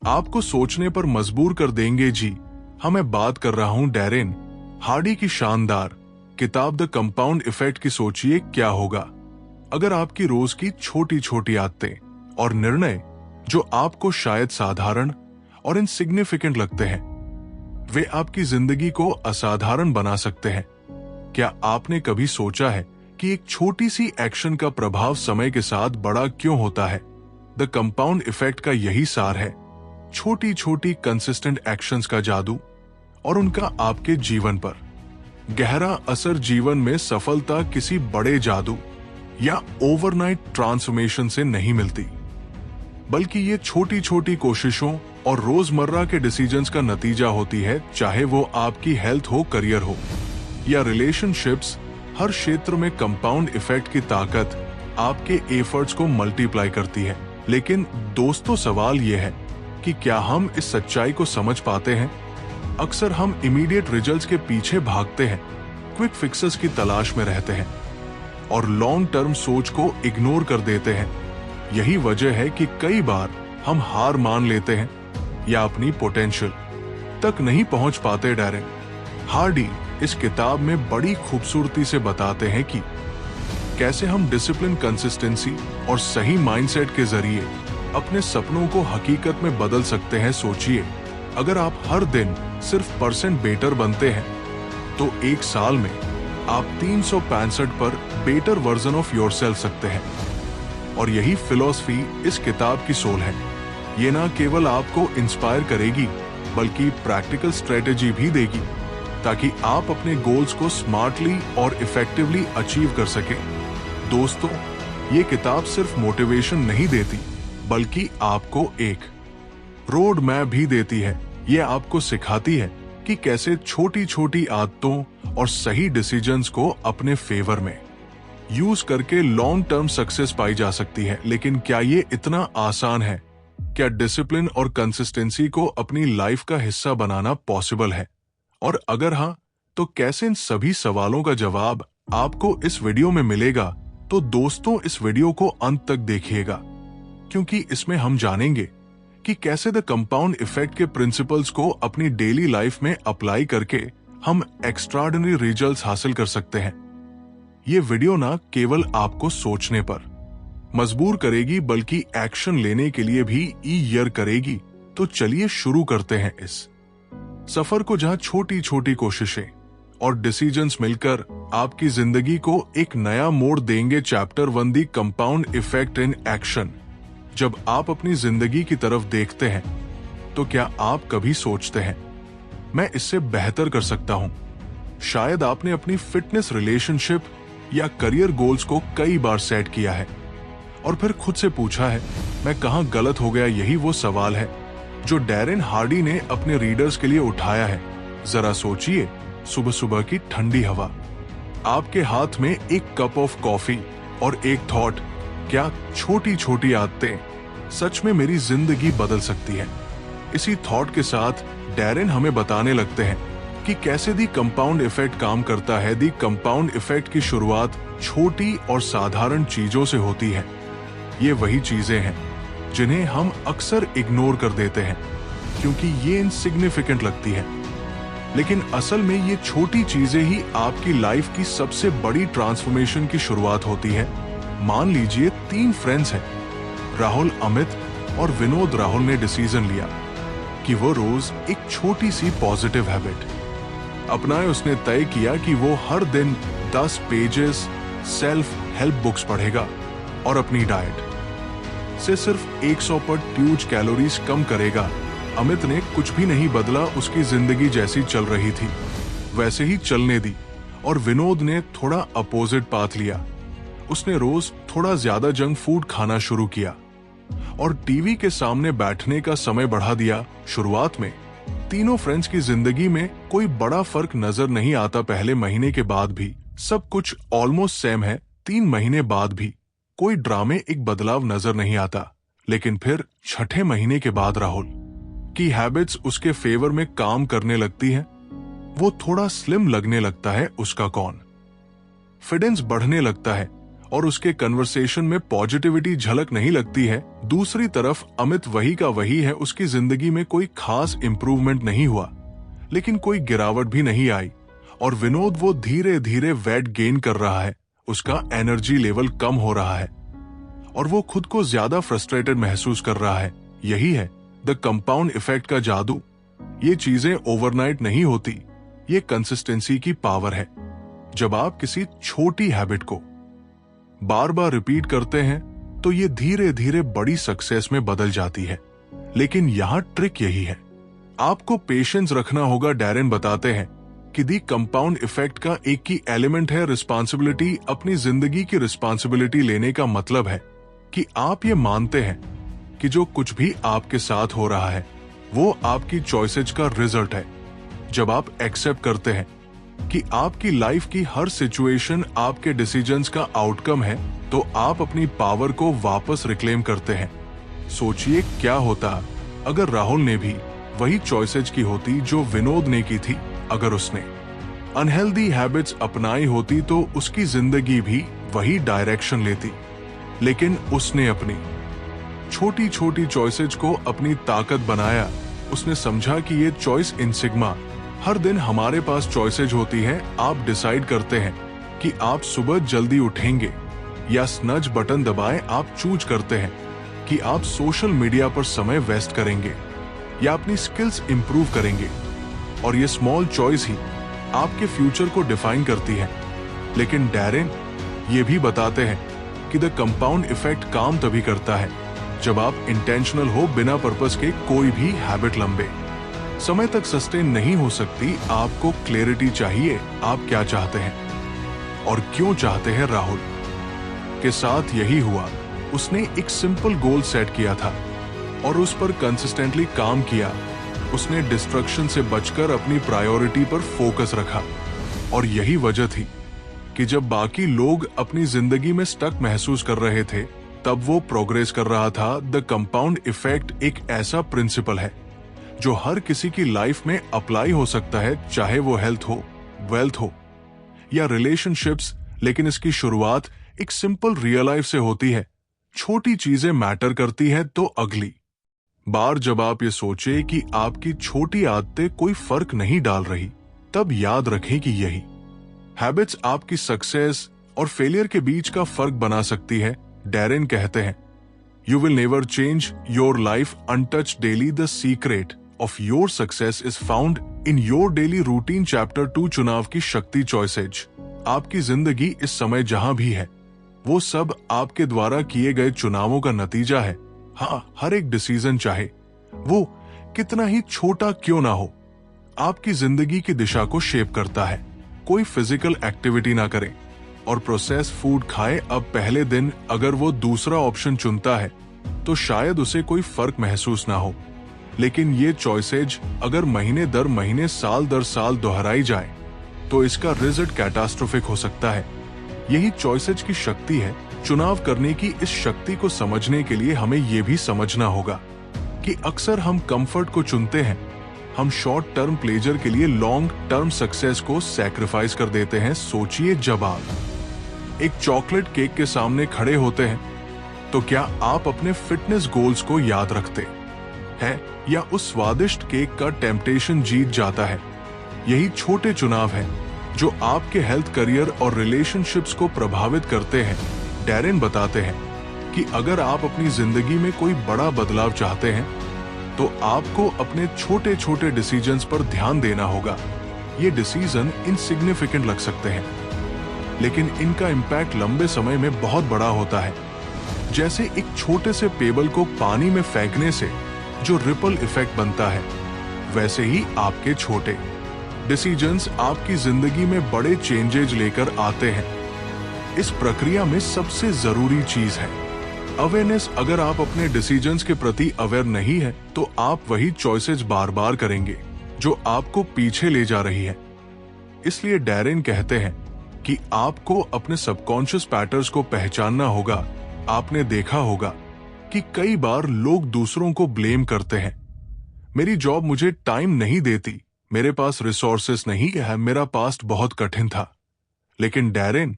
आपको सोचने पर मजबूर कर देंगे जी। मैं बात कर रहा हूं डैरेन हार्डी की शानदार किताब द कंपाउंड इफेक्ट की। सोचिए क्या होगा अगर आपकी रोज की छोटी छोटी आदतें और निर्णय जो आपको शायद साधारण और इनसिग्निफिकेंट लगते हैं, वे आपकी जिंदगी को असाधारण बना सकते हैं। क्या आपने कभी सोचा है कि एक छोटी सी एक्शन का प्रभाव समय के साथ बड़ा क्यों होता है? द कंपाउंड इफेक्ट का यही सार है, छोटी छोटी कंसिस्टेंट एक्शंस का जादू और उनका आपके जीवन पर गहरा असर। जीवन में सफलता किसी बड़े जादू या ओवरनाइट ट्रांसफॉर्मेशन से नहीं मिलती, बल्कि ये छोटी छोटी कोशिशों और रोजमर्रा के डिसीजंस का नतीजा होती है। चाहे वो आपकी हेल्थ हो, करियर हो या रिलेशनशिप्स, हर क्षेत्र में कंपाउंड इफेक्ट की ताकत आपके एफर्ट्स को मल्टीप्लाई करती है। लेकिन दोस्तों, सवाल यह है कि क्या हम इस सच्चाई को समझ पाते हैं? अक्सर हम इमीडिएट रिजल्ट्स के पीछे भागते हैं, क्विक फिक्सेस की तलाश में रहते हैं और लॉन्ग टर्म सोच को इग्नोर कर देते हैं। यही वजह है कि कई बार हम हार मान लेते हैं या अपनी पोटेंशियल तक नहीं पहुंच पाते। डैरेन हार्डी इस किताब में बड़ी खूबसूरती से बताते हैं कि कैसे हम डिसिप्लिन, कंसिस्टेंसी और सही माइंडसेट के जरिए अपने सपनों को हकीकत में बदल सकते हैं। सोचिए, अगर आप हर दिन सिर्फ % बेटर बनते हैं तो एक साल में आप 365 पर बेटर वर्जन ऑफ योरसेल्फ सकते हैं। और यही फिलॉसफी इस किताब की सोल है। ये ना केवल आपको इंस्पायर करेगी बल्कि प्रैक्टिकल स्ट्रेटेजी भी देगी ताकि आप अपने गोल्स को स्मार्टली और इफेक्टिवली अचीव कर सकें। दोस्तों, ये किताब सिर्फ मोटिवेशन नहीं देती बल्कि आपको एक रोड मैप भी देती है। ये आपको सिखाती है कि कैसे छोटी छोटी आदतों और सही डिसीजंस को अपने फेवर में यूज करके लॉन्ग टर्म सक्सेस पाई जा सकती है। लेकिन क्या ये इतना आसान है? क्या डिसिप्लिन और कंसिस्टेंसी को अपनी लाइफ का हिस्सा बनाना पॉसिबल है? और अगर हाँ, तो कैसे? इन सभी सवालों का जवाब आपको इस वीडियो में मिलेगा। तो दोस्तों, इस वीडियो को अंत तक देखिएगा, क्योंकि इसमें हम जानेंगे कि कैसे द कंपाउंड इफेक्ट के प्रिंसिपल्स को अपनी डेली लाइफ में अप्लाई करके हम एक्स्ट्राऑर्डिनरी रिजल्ट्स हासिल कर सकते हैं। ये वीडियो ना केवल आपको सोचने पर मजबूर करेगी बल्कि एक्शन लेने के लिए भी ईयर करेगी। तो चलिए शुरू करते हैं इस सफर को, जहां छोटी छोटी कोशिशें और डिसीजंस मिलकर आपकी जिंदगी को एक नया मोड़ देंगे। Chapter 1, the compound effect in action. जब आप अपनी जिंदगी की तरफ देखते हैं तो क्या आप कभी सोचते हैं, मैं इससे बेहतर कर सकता हूं? शायद आपने अपनी फिटनेस, रिलेशनशिप या करियर गोल्स को कई बार सेट किया है और फिर खुद से पूछा है, मैं कहां गलत हो गया? यही वो सवाल है जो डैरेन हार्डी ने अपने रीडर्स के लिए उठाया है। जरा सोचिए, सुबह सुबह की ठंडी हवा, आपके हाथ में एक कप ऑफ कॉफी और एक थॉट, क्या छोटी छोटी आदतें सच में मेरी जिंदगी बदल सकती है? इसी थॉट के साथ डैरेन हमें बताने लगते हैं कि कैसे दी कंपाउंड इफेक्ट काम करता है। दी कंपाउंड इफेक्ट की शुरुआत छोटी और साधारण चीजों से होती है। ये वही चीजें हैं जिन्हें हम अक्सर इग्नोर कर देते हैं क्योंकि ये इनसिग्निफिकेंट लगती है, लेकिन असल में ये छोटी चीजें ही आपकी लाइफ की सबसे बड़ी ट्रांसफॉर्मेशन की शुरुआत होती है। मान लीजिए 3 फ्रेंड्स हैं, राहुल, अमित और विनोद। राहुल ने डिसीजन लिया कि वो रोज एक छोटी सी पॉजिटिव हैबिट अपनाए। उसने तय किया कि वो हर दिन 10 पेजेस सेल्फ हेल्प बुक्स पढ़ेगा और अपनी डाइट से सिर्फ 100 पर ट्यूज कैलोरीज कम करेगा। अमित ने कुछ भी नहीं बदला, उसकी जिंदगी जैसी चल रही थी वैसे ही चलने दी। और विनोद ने थोड़ा अपोजिट पाथ लिया। उसने रोज थोड़ा ज्यादा जंक फूड खाना शुरू किया और टीवी के सामने बैठने का समय बढ़ा दिया। शुरुआत में तीनों फ्रेंड्स की जिंदगी में कोई बड़ा फर्क नजर नहीं आता। पहले महीने के बाद भी सब कुछ ऑलमोस्ट सेम है। 3 महीने बाद भी कोई ड्रामे, एक बदलाव नजर नहीं आता। लेकिन फिर 6ठे महीने के बाद राहुल की हैबिट्स उसके फेवर में काम करने लगती हैं। वो थोड़ा स्लिम लगने लगता है, उसका कॉन्फिडेंस बढ़ने लगता है और उसके कन्वर्सेशन में पॉजिटिविटी झलक नहीं लगती है, दूसरी तरफ अमित वही का वही है, उसकी जिंदगी में कोई खास इंप्रूवमेंट नहीं हुआ, लेकिन कोई गिरावट भी नहीं आई। और विनोद वो धीरे धीरे वेट गेन कर रहा है, उसका एनर्जी लेवल कम हो रहा है और वो खुद को ज्यादा फ्रस्ट्रेटेड महसूस कर रहा है। यही है द कंपाउंड इफेक्ट का जादू। ये चीजें ओवरनाइट नहीं होती, ये कंसिस्टेंसी की पावर है। जब आप किसी छोटी हैबिट को बार बार रिपीट करते हैं तो ये धीरे धीरे बड़ी सक्सेस में बदल जाती है। लेकिन यहां ट्रिक यही है, आपको पेशेंस रखना होगा। डैरेन बताते हैं कि दी कंपाउंड इफेक्ट का एक ही एलिमेंट है रिस्पॉन्सिबिलिटी। अपनी जिंदगी की रिस्पॉन्सिबिलिटी लेने का मतलब है कि आप ये मानते हैं कि जो कुछ भी आपके साथ हो रहा है वो आपकी चॉइसेज का रिजल्ट है। जब आप एक्सेप्ट करते हैं कि आपकी लाइफ की हर सिचुएशन आपके डिसीजंस का आउटकम है, तो आप अपनी पावर को वापस रिक्लेम करते हैं। सोचिए क्या होता अगर राहुल ने भी वही चॉइसेज की होती जो विनोद ने की थी। अगर उसने अनहेल्दी हैबिट्स अपनाई होती तो उसकी जिंदगी भी वही डायरेक्शन लेती। लेकिन उसने अपनी छोटी छोटी चॉइसेज को अपनी ताकत बनाया। उसने समझा कि ये चॉइस इन सिग्मा, हर दिन हमारे पास चॉइसेज होती हैं। आप डिसाइड करते हैं कि आप सुबह जल्दी उठेंगे या स्नज बटन दबाएं। आप चूज करते हैं कि आप सोशल मीडिया पर समय वेस्ट करेंगे या अपनी स्किल्स इंप्रूव करेंगे। और ये स्मॉल चॉइस ही आपके फ्यूचर को डिफाइन करती है। लेकिन डैरेन ये भी बताते हैं कि द कंपाउंड इफेक्ट काम तभी करता है जब आप इंटेंशनल हो। बिना पर्पस के कोई भी हैबिट लंबे समय तक सस्टेन नहीं हो सकती। आपको क्लैरिटी चाहिए, आप क्या चाहते हैं और क्यों चाहते हैं। राहुल के साथ यही हुआ। उसने एक सिंपल गोल सेट किया था और उस पर कंसिस्टेंटली काम किया। उसने डिस्ट्रक्शन से बचकर अपनी प्रायोरिटी पर फोकस रखा। और यही वजह थी कि जब बाकी लोग अपनी जिंदगी में स्टक महसूस कर रहे थे, तब वो प्रोग्रेस कर रहा था। द कंपाउंड इफेक्ट एक ऐसा प्रिंसिपल है जो हर किसी की लाइफ में अप्लाई हो सकता है, चाहे वो हेल्थ हो, वेल्थ हो या रिलेशनशिप्स। लेकिन इसकी शुरुआत एक सिंपल रियल लाइफ से होती है। छोटी चीजें मैटर करती है तो अगली बार जब आप ये सोचे कि आपकी छोटी आदतें कोई फर्क नहीं डाल रही, तब याद रखें कि यही हैबिट्स आपकी सक्सेस और फेलियर के बीच का फर्क बना सकती है। डैरेन कहते हैं, you will never change your life untouched daily. The secret of your success is found in your daily routine. Chapter 2 चुनाव की शक्ति चॉइसेज। आपकी जिंदगी इस समय जहां भी है वो सब आपके द्वारा किए गए चुनावों का नतीजा है। हाँ, हर एक डिसीजन चाहे वो कितना ही छोटा क्यों ना हो, आपकी जिंदगी की दिशा को शेप करता है। कोई फिजिकल एक्टिविटी ना करें और प्रोसेस फूड खाए अब पहले दिन, अगर वो दूसरा ऑप्शन चुनता है तो शायद उसे कोई फर्क महसूस ना हो। लेकिन ये चॉइसेज अगर महीने दर महीने, साल दर साल दोहराई जाए तो इसका रिजल्ट कैटास्ट्रोफिक हो सकता है। यही चॉइसेज की शक्ति है। चुनाव करने की इस शक्ति को समझने के लिए हमें यह भी समझना होगा कि अक्सर हम कंफर्ट को चुनते हैं। हम शॉर्ट टर्म प्लेजर के लिए लॉन्ग टर्म सक्सेस को सैक्रिफाइस कर देते हैं। सोचिए, जब आप एक चॉकलेट केक के सामने खड़े होते हैं तो क्या आप अपने फिटनेस गोल्स को याद रखते हैं या उस स्वादिष्ट केक का टेम्पटेशन जीत जाता है? यही छोटे चुनाव हैं जो आपके हेल्थ, करियर और रिलेशनशिप्स को प्रभावित करते हैं। डैरेन बताते हैं कि अगर आप अपनी जिंदगी में कोई बड़ा बदलाव चाहते हैं तो आपको अपने छोटे छोटे डिसीजंस पर ध्यान देना होगा। ये डिसीजन इनसिग्निफिकेंट लग सकते हैं, लेकिन इनका इम्पैक्ट लंबे समय में बहुत बड़ा होता है। जैसे एक छोटे से पेबल को पानी में फेंकने से जो रिपल इफेक्ट बनता है, वैसे ही आपके छोटे डिसीजंस आपकी जिंदगी में बड़े चेंजेज लेकर आते हैं। इस प्रक्रिया में सबसे जरूरी चीज है अवेयरनेस। अगर आप अपने डिसीजंस के प्रति अवेयर नहीं है तो आप वही चॉइसेस बार बार करेंगे जो आपको पीछे ले जा रही है। इसलिए डैरेन कहते हैं कि आपको अपने सबकॉन्शियस पैटर्न्स को पहचानना होगा। आपने देखा होगा कि कई बार लोग दूसरों को ब्लेम करते हैं। मेरी जॉब मुझे टाइम नहीं देती, मेरे पास रिसोर्सेस नहीं है, मेरा पास्ट बहुत कठिन था। लेकिन डैरेन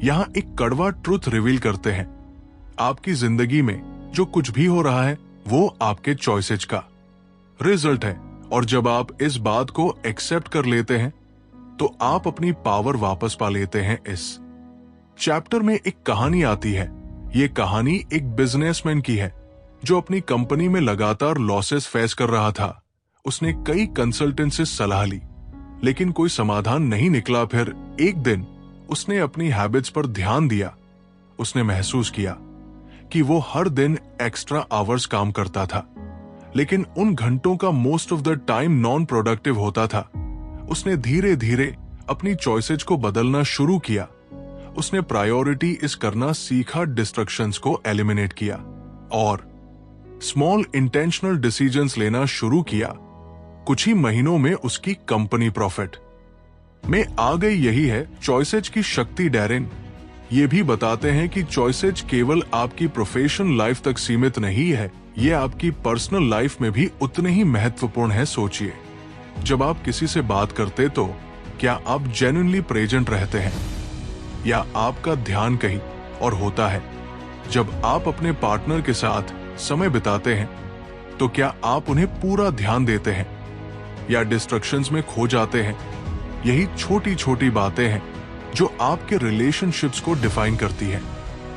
यहाँ एक कड़वा ट्रुथ रिवील करते हैं। आपकी जिंदगी में जो कुछ भी हो रहा है वो आपके चॉइसेज का रिजल्ट है, और जब आप इस बात को एक्सेप्ट कर लेते हैं तो आप अपनी पावर वापस पा लेते हैं। इस चैप्टर में एक कहानी आती है। ये कहानी एक बिजनेसमैन की है जो अपनी कंपनी में लगातार लॉसेस फेस कर रहा था। उसने कई कंसल्टेंट से सलाह ली, लेकिन कोई समाधान नहीं निकला। फिर एक दिन उसने अपनी हैबिट्स पर ध्यान दिया। उसने महसूस किया कि वो हर दिन एक्स्ट्रा आवर्स काम करता था, लेकिन उन घंटों का most of the time non productive होता था। उसने धीरे धीरे अपनी चॉइसेज को बदलना शुरू किया। उसने प्रायोरिटी इस करना सीखा, डिस्ट्रक्शंस को एलिमिनेट किया और स्मॉल इंटेंशनल डिसीजंस लेना शुरू किया। कुछ ही महीनों में उसकी कंपनी प्रॉफिट में आ गई। यही है चॉइसेज की शक्ति। डैरेन ये भी बताते हैं कि चॉइसेज केवल आपकी प्रोफेशनल लाइफ तक सीमित नहीं है, ये आपकी पर्सनल लाइफ में भी उतने ही महत्वपूर्ण है। सोचिए, जब आप किसी से बात करते तो क्या आप जेन्युइनली प्रेजेंट रहते हैं या आपका ध्यान कहीं और होता है? जब आप अपने पार्टनर के साथ समय बिताते हैं तो क्या आप उन्हें पूरा ध्यान देते हैं या डिस्ट्रक्शंस में खो जाते हैं? यही छोटी छोटी बातें हैं जो आपके रिलेशनशिप्स को डिफाइन करती हैं।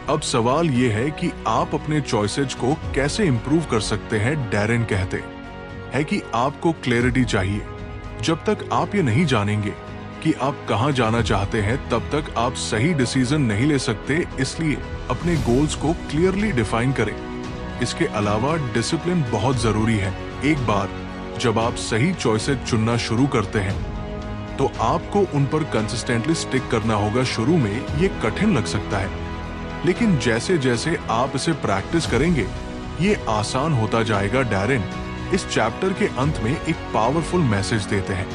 अब सवाल यह है कि आप अपने चॉइसेज को कैसे इंप्रूव कर सकते हैं। डैरेन कहते हैं कि आपको क्लैरिटी चाहिए। जब तक आप ये नहीं जानेंगे कि आप कहां जाना चाहते हैं, तब तक आप सही डिसीजन नहीं ले सकते। इसलिए अपने गोल्स को क्लियरली डिफाइन करें। इसके अलावा डिसिप्लिन बहुत जरूरी है। एक बार जब आप सही चॉइसेज चुनना शुरू करते हैं तो आपको उन पर कंसिस्टेंटली स्टिक करना होगा। शुरू में ये कठिन लग सकता है, लेकिन जैसे जैसे आप इसे प्रैक्टिस करेंगे ये आसान होता जाएगा। डैरेन इस चैप्टर के अंत में एक पावरफुल मैसेज देते हैं।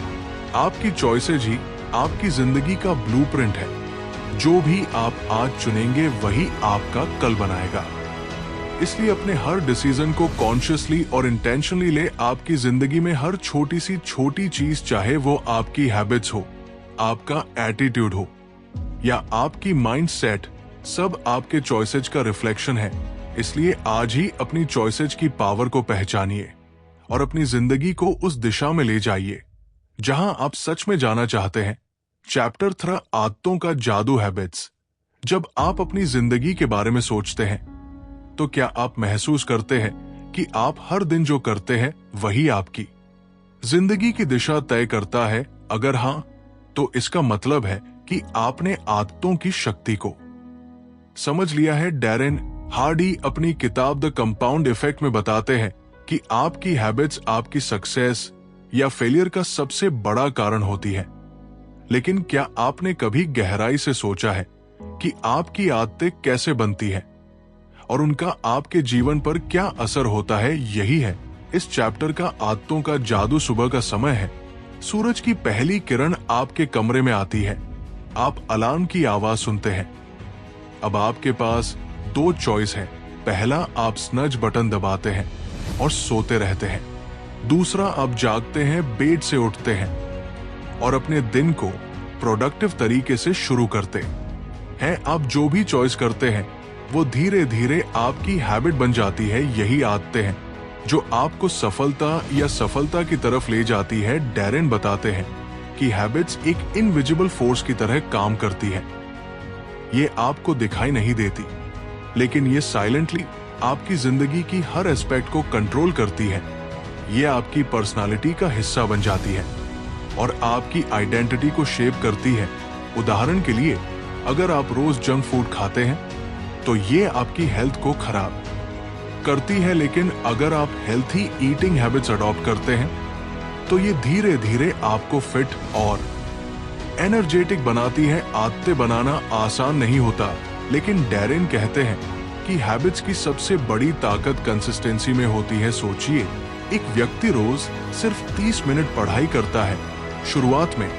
आपकी चॉइसेज ही आपकी जिंदगी का ब्लूप्रिंट है। जो भी आप आज चुनेंगे वही आपका कल बनाएगा। इसलिए अपने हर डिसीजन को कॉन्शियसली और इंटेंशनली ले। आपकी जिंदगी में हर छोटी सी छोटी चीज, चाहे वो आपकी हैबिट्स हो, आपका एटीट्यूड हो या आपकी माइंडसेट, सब आपके चॉइसेज का रिफ्लेक्शन है। इसलिए आज ही अपनी चॉइसेज की पावर को पहचानिए और अपनी जिंदगी को उस दिशा में ले जाइए जहां आप सच में जाना चाहते हैं। चैप्टर 3 आदतों का जादू, हैबिट्स। जब आप अपनी जिंदगी के बारे में सोचते हैं तो क्या आप महसूस करते हैं कि आप हर दिन जो करते हैं वही आपकी जिंदगी की दिशा तय करता है? अगर हां, तो इसका मतलब है कि आपने आदतों की शक्ति को समझ लिया है। डैरेन हार्डी अपनी किताब द कंपाउंड इफेक्ट में बताते हैं कि आपकी हैबिट्स आपकी सक्सेस या फेलियर का सबसे बड़ा कारण होती है। लेकिन क्या आपने कभी गहराई से सोचा है कि आपकी आदतें कैसे बनती हैं और उनका आपके जीवन पर क्या असर होता है? यही है इस चैप्टर का आदतों का जादू। सुबह का समय है, सूरज की पहली किरण आपके कमरे में आती है, आप अलार्म की आवाज सुनते हैं। अब आपके पास 2 चॉइस है। पहला, आप स्नज बटन दबाते हैं और सोते रहते हैं। दूसरा, आप जागते हैं, बेड से उठते हैं और अपने दिन को प्रोडक्टिव तरीके से शुरू करते हैं। आप जो भी चॉइस करते हैं वो धीरे धीरे आपकी हैबिट बन जाती है। यही आदतें हैं जो आपको सफलता की तरफ ले जाती है। डैरेन बताते हैं कि हैबिट्स एक इनविजिबल फोर्स की तरह काम करती है। ये आपको दिखाई नहीं देती, लेकिन ये साइलेंटली आपकी जिंदगी की हर एस्पेक्ट को कंट्रोल करती है। ये आपकी पर्सनालिटी का हिस्सा बन जाती है और आपकी आइडेंटिटी को शेप करती है। उदाहरण के लिए, अगर आप रोज जंक फूड खाते हैं तो ये आपकी हेल्थ को खराब करती है, लेकिन अगर आप हेल्थी ईटिंग हैबिट्स अडॉप्ट करते हैं तो ये धीरे धीरे आपको फिट और एनर्जेटिक बनाती है। आदतें बनाना आसान नहीं होता, लेकिन डैरेन कहते हैं कि हैबिट्स की सबसे बड़ी ताकत कंसिस्टेंसी में होती है। सोचिए, एक व्यक्ति रोज सिर्फ 30 मिनट पढ़ाई करता है। शुरुआत में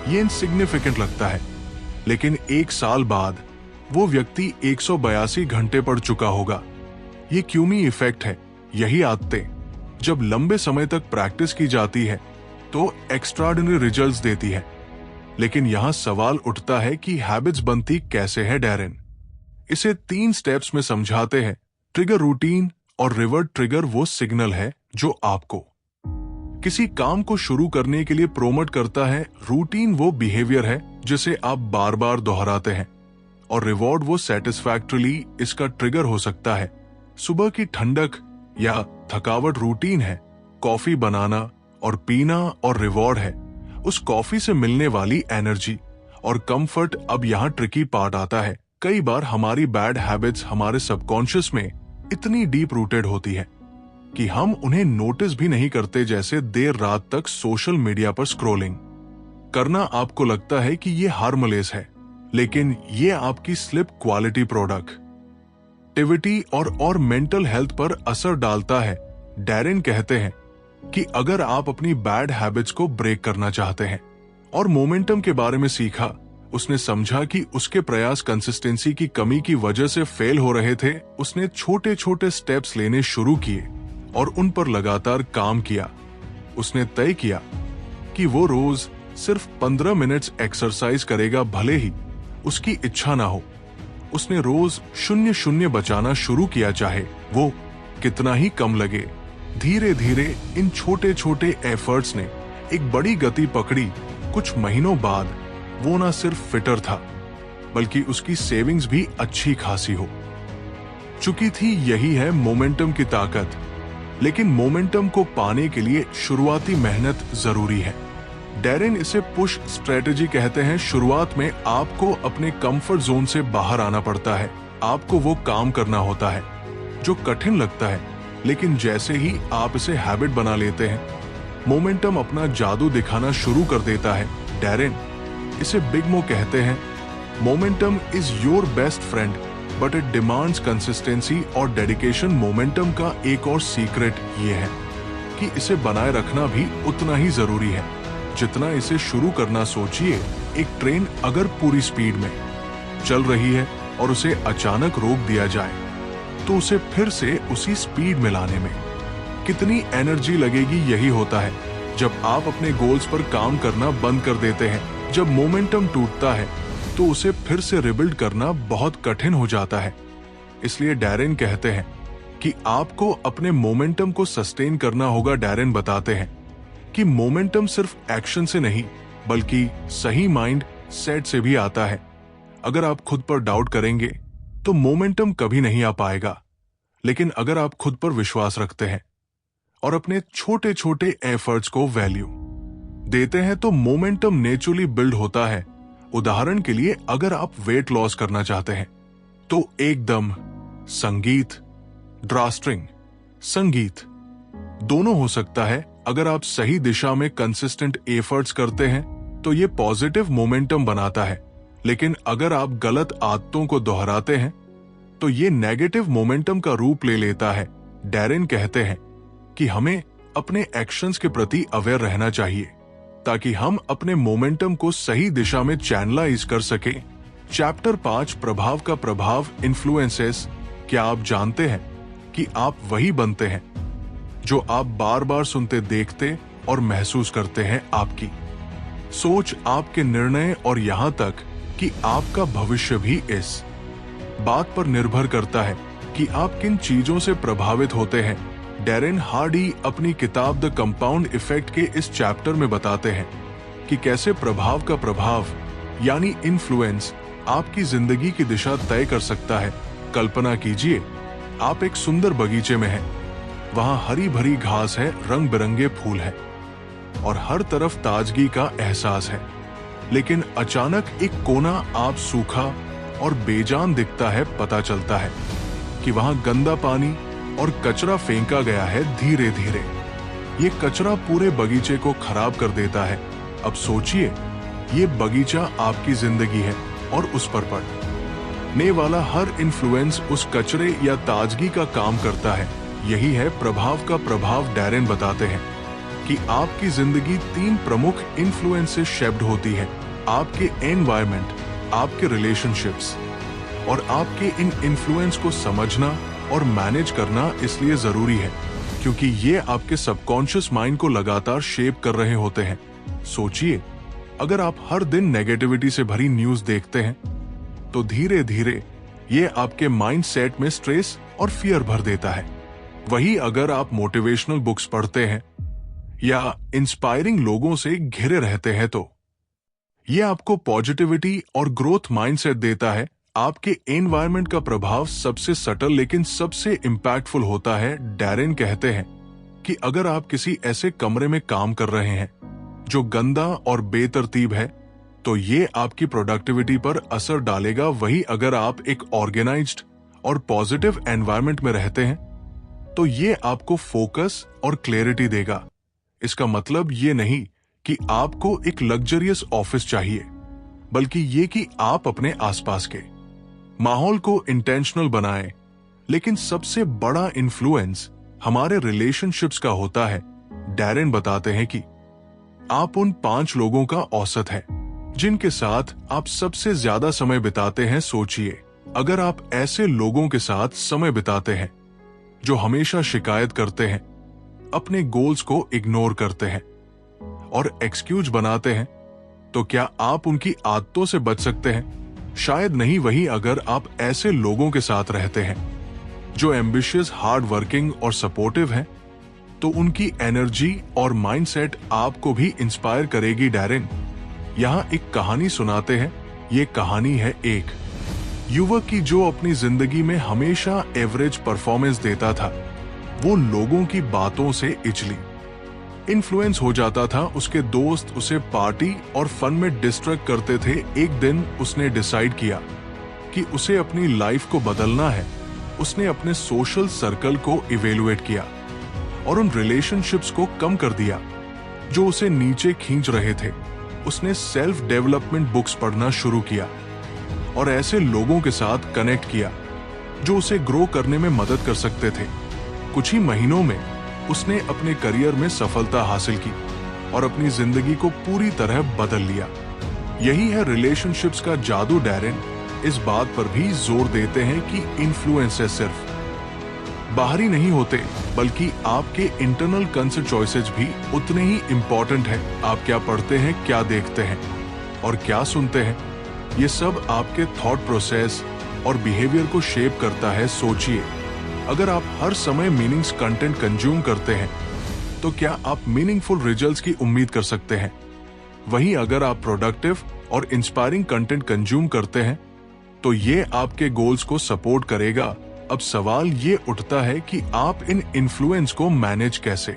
ये इनसिग्निफिकेंट लगता है, लेकिन 1 साल बाद वो व्यक्ति 182 घंटे पढ़ चुका होगा। ये क्यूमी इफेक्ट है। यही आदतें जब लंबे समय तक प्रैक्टिस की जाती है तो एक्स्ट्राऑर्डिनरी रिजल्ट्स देती है। लेकिन यहाँ सवाल उठता है कि हैबिट्स बनती कैसे है डैरेन। इसे 3 स्टेप्स में समझाते हैं। ट्रिगर रूटीन और रिवर्ट ट्रिगर वो सिग्नल है जो आपको किसी काम को शुरू करने के लिए प्रोमोट करता है। रूटीन वो बिहेवियर है जिसे आप बार बार दोहराते हैं, और रिवॉर्ड वो सेटिस्फैक्टरीली इसका ट्रिगर हो सकता है। सुबह की ठंडक या थकावट रूटीन है, कॉफी बनाना और पीना, और रिवॉर्ड है उस कॉफी से मिलने वाली एनर्जी और कंफर्ट। अब यहाँ ट्रिकी पार्ट आता है। कई बार हमारी बैड हैबिट्स हमारे सबकॉन्शियस में इतनी डीप रूटेड होती है कि हम उन्हें नोटिस भी नहीं करते, जैसे देर रात तक सोशल मीडिया पर स्क्रॉलिंग करना। आपको लगता है कि ये हार्मलेस है, लेकिन ये आपकी स्लिप क्वालिटी, प्रोडक्टिविटी और मेंटल हेल्थ पर असर डालता है। डैरेन कहते हैं कि अगर आप अपनी बैड हैबिट्स को ब्रेक करना चाहते हैं, और मोमेंटम के बारे में सीखा, उसने समझा कि उसके प्रयास कंसिस्टेंसी की कमी की वजह से फेल हो रहे थे। उसने छोटे छोटे स्टेप्स लेने शुरू किए और उन पर लगातार काम किया। उसने तय किया कि वो रोज सिर्फ 15 मिनट्स एक्सरसाइज करेगा, भले ही उसकी इच्छा ना हो। उसने रोज 0-0 बचाना शुरू किया, चाहे वो कितना ही कम लगे। धीरे धीरे इन छोटे छोटे एफर्ट्स ने एक बड़ी गति पकड़ी। कुछ महीनों बाद वो ना सिर्फ फिटर था, बल्कि उसकी सेविंग्स भी अच्छी खासी हो चुकी थी। यही है मोमेंटम की ताकत। लेकिन मोमेंटम को पाने के लिए शुरुआती मेहनत जरूरी है। डैरेन इसे पुश स्ट्रेटेजी कहते हैं। शुरुआत में आपको अपने कंफर्ट जोन से बाहर आना पड़ता है। आपको वो काम करना होता है जो कठिन लगता है, लेकिन जैसे ही आप इसे हैबिट बना लेते हैं, मोमेंटम अपना जादू दिखाना शुरू कर देता है। डैरेन इसे बिग मो कहते हैं। Momentum is your best friend, but it demands consistency और डेडिकेशन। मोमेंटम का एक और सीक्रेट ये है कि इसे बनाए रखना भी उतना ही जरूरी है जितना इसे शुरू करना। सोचिए, एक ट्रेन अगर पूरी स्पीड में चल रही है और उसे अचानक रोक दिया जाए, तो उसे फिर से उसी स्पीड में लाने में कितनी एनर्जी लगेगी। यही होता है जब आप अपने गोल्स पर काम करना बंद कर देते हैं। जब मोमेंटम टूटता है तो उसे फिर से रिबिल्ड करना बहुत कठिन हो जाता है। इसलिए डैरेन कहते हैं कि आपको अपने मोमेंटम को सस्टेन करना होगा। डैरेन बताते हैं कि मोमेंटम सिर्फ एक्शन से नहीं, बल्कि सही माइंड सेट से भी आता है। अगर आप खुद पर डाउट करेंगे तो मोमेंटम कभी नहीं आ पाएगा। लेकिन अगर आप खुद पर विश्वास रखते हैं और अपने छोटे छोटे एफर्ट्स को वैल्यू देते हैं, तो मोमेंटम नेचुरली बिल्ड होता है। उदाहरण के लिए, अगर आप वेट लॉस करना चाहते हैं तो एकदम संगीत, ड्रास्ट्रिंग संगीत दोनों हो सकता है। अगर आप सही दिशा में कंसिस्टेंट एफर्ट्स करते हैं तो ये पॉजिटिव मोमेंटम बनाता है। लेकिन अगर आप गलत आदतों को दोहराते हैं तो ये नेगेटिव मोमेंटम का रूप ले लेता है। डैरेन कहते हैं कि हमें अपने एक्शंस के प्रति अवेयर रहना चाहिए ताकि हम अपने मोमेंटम को सही दिशा में चैनलाइज कर सकें। चैप्टर 5, प्रभाव का प्रभाव, इन्फ्लुएंसेस। क्या आप जानते हैं कि आप वही बनते हैं जो आप बार बार सुनते, देखते और महसूस करते हैं। आपकी सोच, आपके निर्णय और यहाँ तक कि आपका भविष्य भी इस बात पर निर्भर करता है कि आप किन चीजों से प्रभावित होते हैं। डैरेन हार्डी अपनी किताब द कंपाउंड इफेक्ट के इस चैप्टर में बताते हैं कि कैसे प्रभाव का प्रभाव यानी इन्फ्लुएंस आपकी जिंदगी की दिशा तय कर सकता है। कल्पना कीजिए, आप एक सुंदर बगीचे में हैं। वहां हरी भरी घास है, रंग बिरंगे फूल हैं और हर तरफ ताजगी का एहसास है। लेकिन अचानक एक कोना आप सूखा और बेजान दिखता है। पता चलता है कि वहां गंदा पानी और कचरा फेंका गया है। धीरे धीरे ये कचरा पूरे बगीचे को खराब कर देता है। अब सोचिए, ये बगीचा आपकी जिंदगी है और उस पर पड़ने वाला हर इन्फ्लुएंस उस कचरे या ताजगी का काम करता है। यही है प्रभाव का प्रभाव। डैरेन बताते हैं कि आपकी जिंदगी 3 प्रमुख इन्फ्लुएंस से शेप्ड होती है। आपके एनवायरनमेंट, आपके रिलेशनशिप्स और आपके इन इन्फ्लुएंस को समझना और मैनेज करना इसलिए जरूरी है क्योंकि ये आपके सबकॉन्शियस माइंड को लगातार शेप कर रहे होते हैं। सोचिए, अगर आप हर दिन नेगेटिविटी से भरी न्यूज देखते हैं तो धीरे धीरे ये आपके माइंड सेट में स्ट्रेस और फियर भर देता है। वही अगर आप मोटिवेशनल बुक्स पढ़ते हैं या इंस्पायरिंग लोगों से घिरे रहते हैं तो ये आपको पॉजिटिविटी और ग्रोथ माइंडसेट देता है। आपके एनवायरनमेंट का प्रभाव सबसे सटल लेकिन सबसे इंपैक्टफुल होता है। डैरेन कहते हैं कि अगर आप किसी ऐसे कमरे में काम कर रहे हैं जो गंदा और बेतरतीब है तो ये आपकी प्रोडक्टिविटी पर असर डालेगा। वही अगर आप एक ऑर्गेनाइज्ड और पॉजिटिव एनवायरनमेंट में रहते हैं तो ये आपको फोकस और क्लैरिटी देगा। इसका मतलब ये नहीं कि आपको एक लग्जरियस ऑफिस चाहिए, बल्कि ये कि आप अपने आसपास के माहौल को इंटेंशनल बनाएं। लेकिन सबसे बड़ा इन्फ्लुएंस हमारे रिलेशनशिप्स का होता है। डैरेन बताते हैं कि आप उन 5 लोगों का औसत है जिनके साथ आप सबसे ज्यादा समय बिताते हैं। सोचिए, अगर आप ऐसे लोगों के साथ समय बिताते हैं जो हमेशा शिकायत करते हैं, अपने गोल्स को इग्नोर करते हैं और एक्सक्यूज बनाते हैं, तो क्या आप उनकी आदतों से बच सकते हैं? शायद नहीं। वही अगर आप ऐसे लोगों के साथ रहते हैं जो एम्बिशियस, हार्ड वर्किंग और सपोर्टिव हैं, तो उनकी एनर्जी और माइंडसेट आपको भी इंस्पायर करेगी। डैरेन यहाँ एक कहानी सुनाते हैं। ये कहानी है एक युवक की जो अपनी जिंदगी में हमेशा एवरेज परफॉर्मेंस देता था। वो लोगों की बातों से इजली इन्फ्लुएंस हो जाता था। उसके दोस्त उसे पार्टी और फन में डिस्ट्रैक्ट करते थे। एक दिन उसने डिसाइड किया कि उसे अपनी लाइफ को बदलना है। उसने अपने सोशल सर्कल को इवेलुएट किया और उन रिलेशनशिप्स को कम कर दिया जो उसे नीचे खींच रहे थे। उसने सेल्फ डेवलपमेंट बुक्स पढ़ना शुरू किया और ऐसे लोगों के साथ कनेक्ट किया जो उसे ग्रो करने में मदद कर सकते थे। कुछ ही महीनों में उसने अपने करियर में सफलता हासिल की और अपनी जिंदगी को पूरी तरह बदल लिया। यही है रिलेशनशिप्स का जादू। डैरेन इस बात पर भी जोर देते हैं कि इन्फ्लुएंसेस सिर्फ बाहरी नहीं होते, बल्कि आपके इंटरनल कंसेप्ट चॉइसेस भी उतने ही इंपॉर्टेंट है। आप क्या पढ़ते हैं, क्या देखते हैं और क्या सुनते हैं, ये सब आपके थॉट प्रोसेस और बिहेवियर को शेप करता है। सोचिए, अगर आप हर समय मीनिंग्स कंटेंट कंज्यूम करते हैं तो क्या आप मीनिंगफुल रिजल्ट्स की उम्मीद कर सकते हैं? वहीं अगर आप प्रोडक्टिव और इंस्पायरिंग कंटेंट कंज्यूम करते हैं तो ये आपके गोल्स को सपोर्ट करेगा। अब सवाल ये उठता है कि आप इन इन्फ्लुएंस को मैनेज कैसे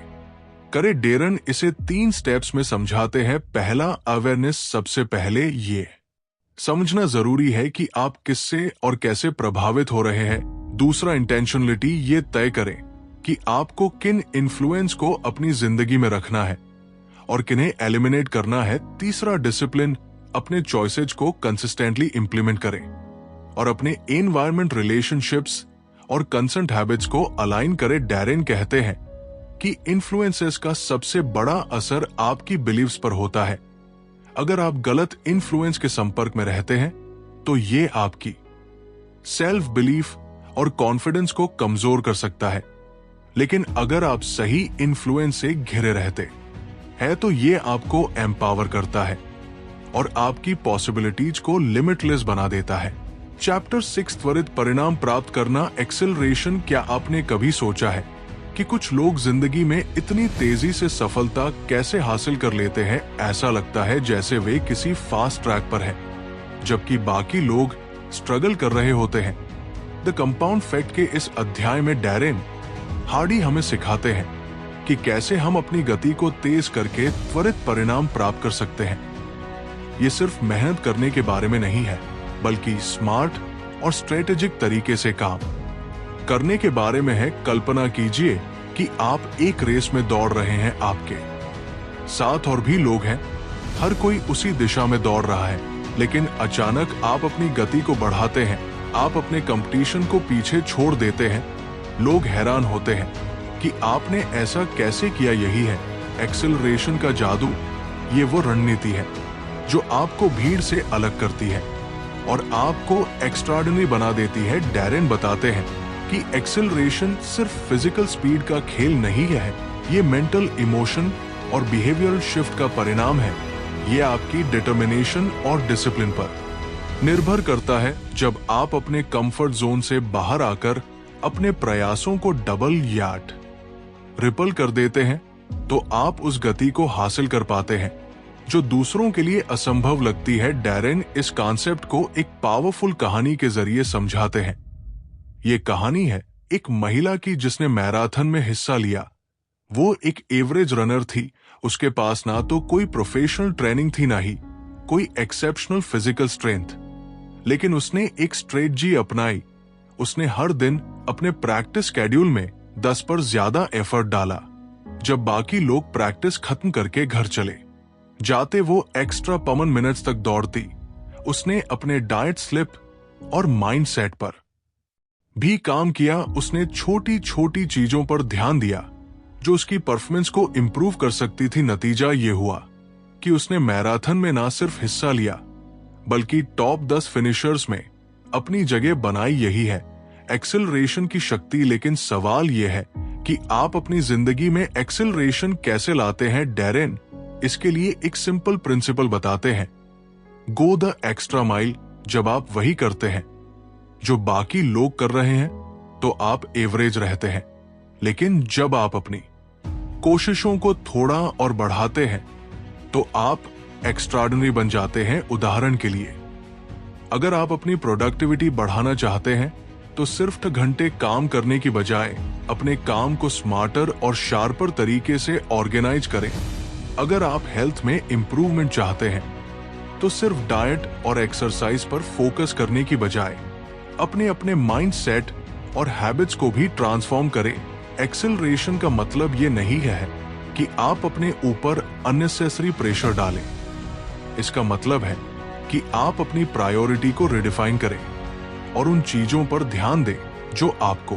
करें। डैरेन इसे 3 स्टेप्स में समझाते हैं। पहला, अवेयरनेस। सबसे पहले ये समझना जरूरी है कि आप किससे और कैसे प्रभावित हो रहे हैं। दूसरा, इंटेंशनलिटी। ये तय करें कि आपको किन इन्फ्लुएंस को अपनी जिंदगी में रखना है और किन्हें एलिमिनेट करना है। तीसरा, डिसिप्लिन। अपने चॉइसेज को कंसिस्टेंटली इंप्लीमेंट करें और अपने एनवायरनमेंट, रिलेशनशिप्स और कंसर्न हैबिट्स को अलाइन करें। डैरेन कहते हैं कि इन्फ्लुएंसेस का सबसे बड़ा असर आपकी बिलीव्स पर होता है। अगर आप गलत इन्फ्लुएंस के संपर्क में रहते हैं तो ये आपकी सेल्फ बिलीफ और कॉन्फिडेंस को कमजोर कर सकता है। लेकिन अगर आप सही इन्फ्लुएंस से घिरे रहते हैं तो ये आपको एम्पावर करता है और आपकी पॉसिबिलिटीज को लिमिटलेस बना देता है। चैप्टर 6, त्वरित परिणाम प्राप्त करना, एक्सेलरेशन। क्या आपने कभी सोचा है कि कुछ लोग जिंदगी में इतनी तेजी से सफलता कैसे हासिल कर लेते हैं? ऐसा लगता है जैसे वे किसी फास्ट ट्रैक पर हैं, जबकि बाकी लोग स्ट्रगल कर रहे होते हैं। द कंपाउंड फैक्ट के इस अध्याय में डैरेन हार्डी हमें सिखाते हैं कि कैसे हम अपनी गति को तेज करके त्वरित परिणाम प्राप्त कर सकते हैं। ये सिर्फ मेहनत करने के बारे में नहीं है, बल्कि स्मार्ट और स्ट्रेटेजिक तरीके से काम करने के बारे में है। कल्पना कीजिए कि आप एक रेस में दौड़ रहे हैं, आपके साथ और भी लोग हैं, हर कोई उसी दिशा में दौड़ रहा है, लेकिन अचानक आप अपनी गति को बढ़ाते हैं, आप अपने कंपटीशन को पीछे छोड़ देते हैं। लोग हैरान होते हैं कि आपने ऐसा कैसे किया। यही है एक्सेलरेशन का जादू। ये वो रणनीति है जो आपको भीड़ से अलग करती है और आपको एक्स्ट्राऑर्डिनरी बना देती है। डैरेन बताते हैं कि एक्सेलरेशन सिर्फ फिजिकल स्पीड का खेल नहीं है, ये मेंटल, इमोशन और बिहेवियरल शिफ्ट का परिणाम है। ये आपकी डिटर्मिनेशन और डिसिप्लिन पर निर्भर करता है। जब आप अपने कंफर्ट जोन से बाहर आकर अपने प्रयासों को डबल या ट्रिपल कर देते हैं, तो आप उस गति को हासिल कर पाते हैं जो दूसरों के लिए असंभव लगती है। डैरेन इस कॉन्सेप्ट को एक पावरफुल कहानी के जरिए समझाते हैं। ये कहानी है एक महिला की जिसने मैराथन में हिस्सा लिया। वो एक एवरेज रनर थी। उसके पास ना तो कोई प्रोफेशनल ट्रेनिंग थी, ना ही कोई एक्सेप्शनल फिजिकल स्ट्रेंथ, लेकिन उसने एक स्ट्रेटजी अपनाई। उसने हर दिन अपने प्रैक्टिस शेड्यूल में 10 पर ज्यादा एफर्ट डाला। जब बाकी लोग प्रैक्टिस खत्म करके घर चले जाते, वो एक्स्ट्रा 5 मिनट्स तक दौड़ती। उसने अपने डाइट स्लिप और माइंडसेट पर भी काम किया। उसने छोटी छोटी चीजों पर ध्यान दिया जो उसकी परफॉर्मेंस को इंप्रूव कर सकती थी। नतीजा ये हुआ कि उसने मैराथन में ना सिर्फ हिस्सा लिया बल्कि टॉप 10 फिनिशर्स में अपनी जगह बनाई। यही है एक्सेलरेशन की शक्ति। लेकिन सवाल यह है कि आप अपनी जिंदगी में एक्सेलरेशन कैसे लाते हैं। डैरेन इसके लिए एक सिंपल प्रिंसिपल बताते हैं, गो द एक्स्ट्रा माइल। जब आप वही करते हैं जो बाकी लोग कर रहे हैं, तो आप एवरेज रहते हैं। लेकिन जब आप अपनी कोशिशों को थोड़ा और बढ़ाते हैं, तो आप एक्स्ट्राऑर्डिनरी बन जाते हैं। उदाहरण के लिए, अगर आप अपनी प्रोडक्टिविटी बढ़ाना चाहते हैं, तो सिर्फ घंटे काम करने की बजाय अपने काम को स्मार्टर और शार्पर तरीके से ऑर्गेनाइज करें। अगर आप हेल्थ में इंप्रूवमेंट चाहते हैं, तो सिर्फ डाइट और एक्सरसाइज पर फोकस करने की बजाय अपने अपने माइंडसेट और हैबिट्स को भी ट्रांसफॉर्म करें। एक्सेलरेशन का मतलब ये नहीं है कि आप अपने ऊपर अननेसेसरी प्रेशर डालें। इसका मतलब है कि आप अपनी प्रायोरिटी को रिडिफाइन करें और उन चीजों पर ध्यान दें जो आपको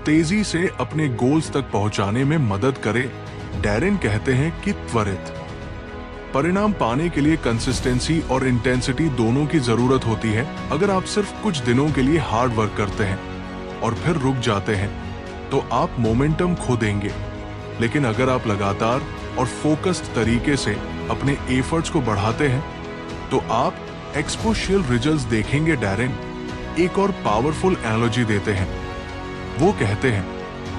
तेजी से अपने गोल्स तक पहुंचाने में मदद करे। डैरेन कहते हैं कि त्वरित परिणाम पाने के लिए कंसिस्टेंसी और इंटेंसिटी दोनों की जरूरत होती है। अगर आप सिर्फ कुछ दिनों के लिए हार्ड वर्क करते हैं और फिर रुक जाते हैं, तो आप मोमेंटम खो देंगे। लेकिन अगर आप लगातार और फोकस्ड तरीके से अपने एफर्ट्स को बढ़ाते हैं, तो आप एक्सपोनेंशियल रिजल्ट्स देखेंगे। डैरेन एक और पावरफुल एनालॉजी देते हैं। वो कहते हैं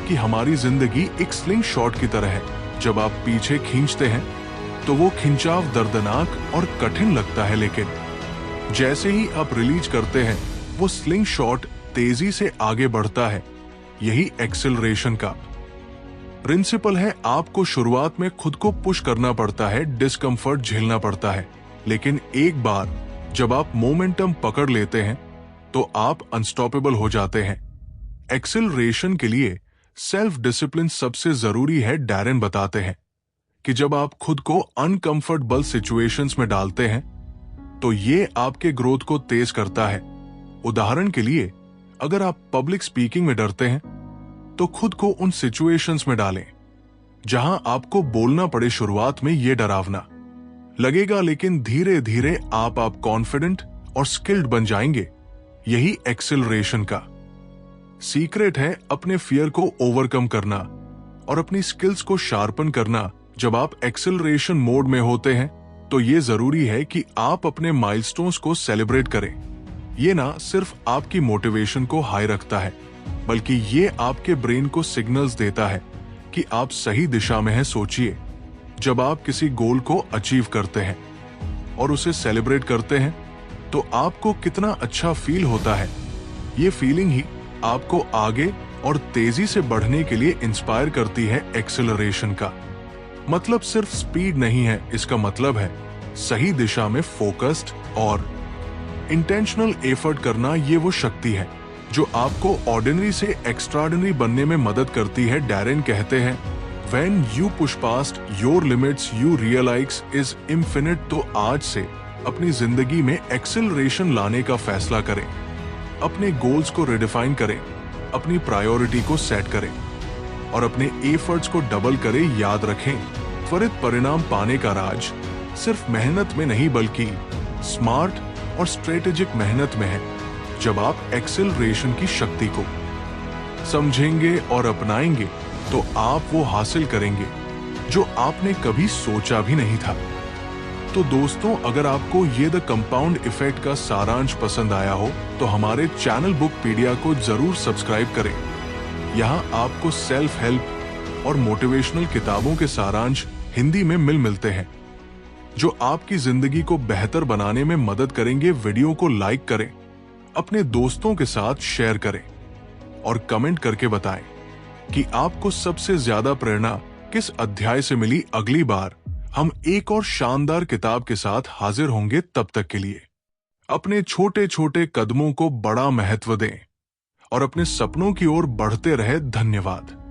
कि हमारी जिंदगी एक स्लिंग शॉट की तरह है। जब आप पीछे खींचते हैं, तो वो खिंचाव दर्दनाक और कठिन लगता है, लेकिन जैसे ही आप रिलीज करते हैं, वो स्लिंग शॉट तेजी से आगे बढ़ता है। यही एक्सेलरेशन का प्रिंसिपल है। आपको शुरुआत में खुद को पुश करना पड़ता है, डिस्कंफर्ट झेलना पड़ता है, लेकिन एक बार जब आप मोमेंटम पकड़ लेते हैं, तो आप अनस्टॉपेबल हो जाते हैं। एक्सेलरेशन के लिए सेल्फ डिसिप्लिन सबसे जरूरी है। डैरेन बताते हैं कि जब आप खुद को अनकंफर्टेबल सिचुएशंस में डालते हैं, तो ये आपके ग्रोथ को तेज करता है। उदाहरण के लिए, अगर आप पब्लिक स्पीकिंग में डरते हैं, तो खुद को उन सिचुएशंस में डालें जहां आपको बोलना पड़े। शुरुआत में यह डरावना लगेगा, लेकिन धीरे धीरे आप कॉन्फिडेंट और स्किल्ड बन जाएंगे। यही एक्सेलरेशन का सीक्रेट है, अपने फियर को ओवरकम करना और अपनी स्किल्स को शार्पन करना। जब आप एक्सेलरेशन मोड में होते हैं, तो ये जरूरी है कि आप अपने माइलस्टोन्स को सेलिब्रेट करें। ये ना सिर्फ आपकी मोटिवेशन को हाई रखता है, बल्कि ये आपके ब्रेन को सिग्नल्स देता है कि आप सही दिशा में हैं। सोचिए, जब आप किसी गोल को अचीव करते हैं और उसे सेलिब्रेट करते हैं, तो आपको कितना अच्छा फील होता है। ये फीलिंग ही आपको आगे और तेजी से बढ़ने के लिए इंस्पायर करती है। एक्सेलरेशन का मतलब सिर्फ स्पीड नहीं है, इसका मतलब है सही दिशा में फोकस्ड और इंटेंशनल एफर्ट करना। ये वो शक्ति है जो आपको ऑर्डिनरी से एक्स्ट्राऑर्डिनरी बनने में मदद करती है। डैरेन कहते हैं, When you push past your limits, you realize is infinite। तो आज से अपनी जिंदगी में एक्सेलरेशन लाने का फैसला करें, अपने गोल्स को रिडिफाइन करें, अपनी प्रायोरिटी को सेट करें और अपने एफर्ट्स को डबल करें। याद रखें, त्वरित परिणाम पाने का राज सिर्फ मेहनत में नहीं, बल्कि स्मार्ट और स्ट्रेटेजिक मेहनत में है। जब आप एक्सेलरेशन की शक्ति को समझेंगे और अपनाएंगे, तो आप वो हासिल करेंगे जो आपने कभी सोचा भी नहीं था। तो दोस्तों, अगर आपको ये द कंपाउंड इफेक्ट का सारांश पसंद आया हो तो हमारे चैनल बुकपीडिया को जरूर सब्सक्राइब करें। यहाँ आपको सेल्फ हेल्प और मोटिवेशनल किताबों के सारांश हिंदी में मिलते हैं जो आपकी जिंदगी को बेहतर बनाने में मदद करेंगे। वीडियो को लाइक करें, अपने दोस्तों के साथ शेयर करें और कमेंट करके बताएं कि आपको सबसे ज्यादा प्रेरणा किस अध्याय से मिली। अगली बार हम एक और शानदार किताब के साथ हाजिर होंगे। तब तक के लिए अपने छोटे छोटे कदमों को बड़ा महत्व दें और अपने सपनों की ओर बढ़ते रहे। धन्यवाद।